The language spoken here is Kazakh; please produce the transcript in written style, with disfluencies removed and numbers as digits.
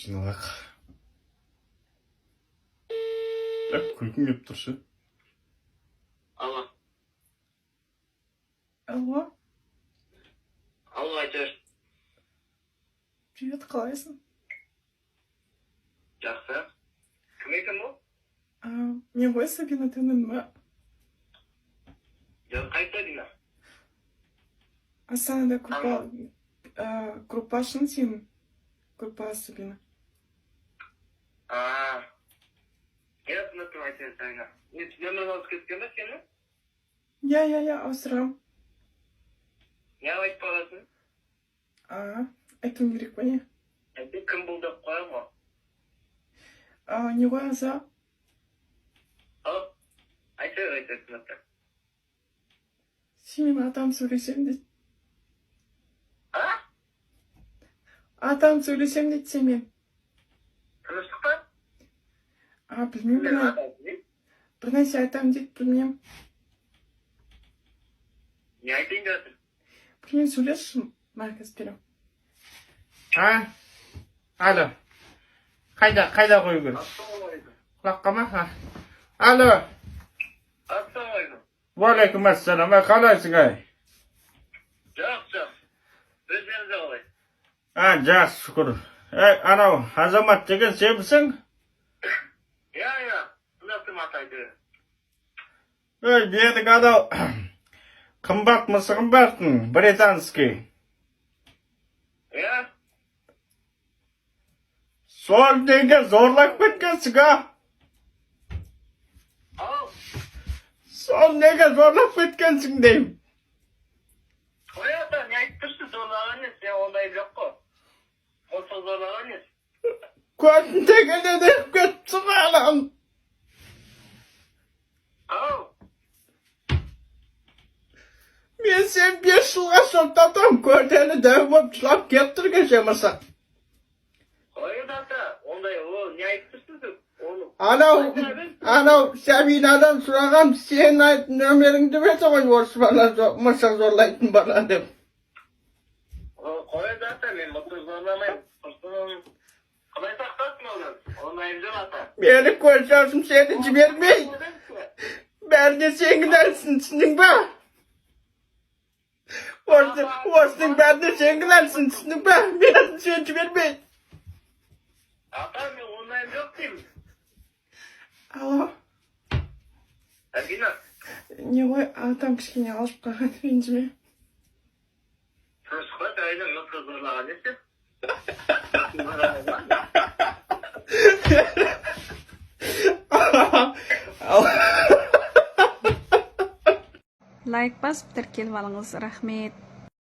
жиналайық. Күлкім кеп тұршы. Алло. Алло, Алло, Айтар. привет, қалайсың? Жақсы. Кім екен бұл? Мен ғой Сабина танымы. Қайда Дина? Астанада группашың сен? Группа Сабина. Я түсініп айтайын Сабина. Не нөмірін алып кеткен бе сені? Я, ауыстырам. Не айтып қаласың? Айтуым керек па не? Кім бұл деп қоям ғой? Не ғой аза? Айтар түсініпті. Сен мен атам сөйлесем дейді. А? Атам сөйлесем дейді сен мен. Тыныштық па? Білмеймін бір нәрсе айтам дейді, білмеймін. Не айтайын деп жатыр? Білмеймін, сөйлесші, Маркес берем. Алло. Қайда қою керек? Ассалаумағалейкум. Құлаққа ма? Алло. Ассалаумағалейкум. Уалейкум ассалам. Қалайсың ай? Жақсы. Өздеріңіз қалай? Жақсы, шүкір. Анау Азамат деген сенбісің? Я. Ұнақтым атайды. Менің анау қымбат мысығым бартын, британский. Я? Сол неге зорлап кеткенсің, Ау? Сол неге зорлап кеткенсің деймін. Ой ата, не айтып тұрсың зорлаған емес, мен ондай жоқ қой. Осы зорлаған емес. Көзін тегене деп кетсің алам. Ау? Мен сен 5 жылға соттатам, көрдені дәу боп жылап кеттірген жемаса. Ой ата, ондай, не айтып тұрсың? Анау Сабинадан сұрағам, сен айт нөмеріңді беті ғой, осы бала мысық зорлайтын бала деп. Қой ата, мен мысық зорламайым. Құдай сақтасын одан, ондай жоқ ата. Мені көз жасым сені жібермей. Бәріне сен кінәлісің, түсінің ба? Осының бәріне сен кінәлісің, түсінің ба? Мені сен жібермей. Ата, мен ондай жоқ деймін. Алло, Сабина, не ғой атам кішкене алып қалған ренжіме. тұрыс қой, тәйді мысық зорлаған есе. Лайк басып тіркеліп алыңыз, рахмет.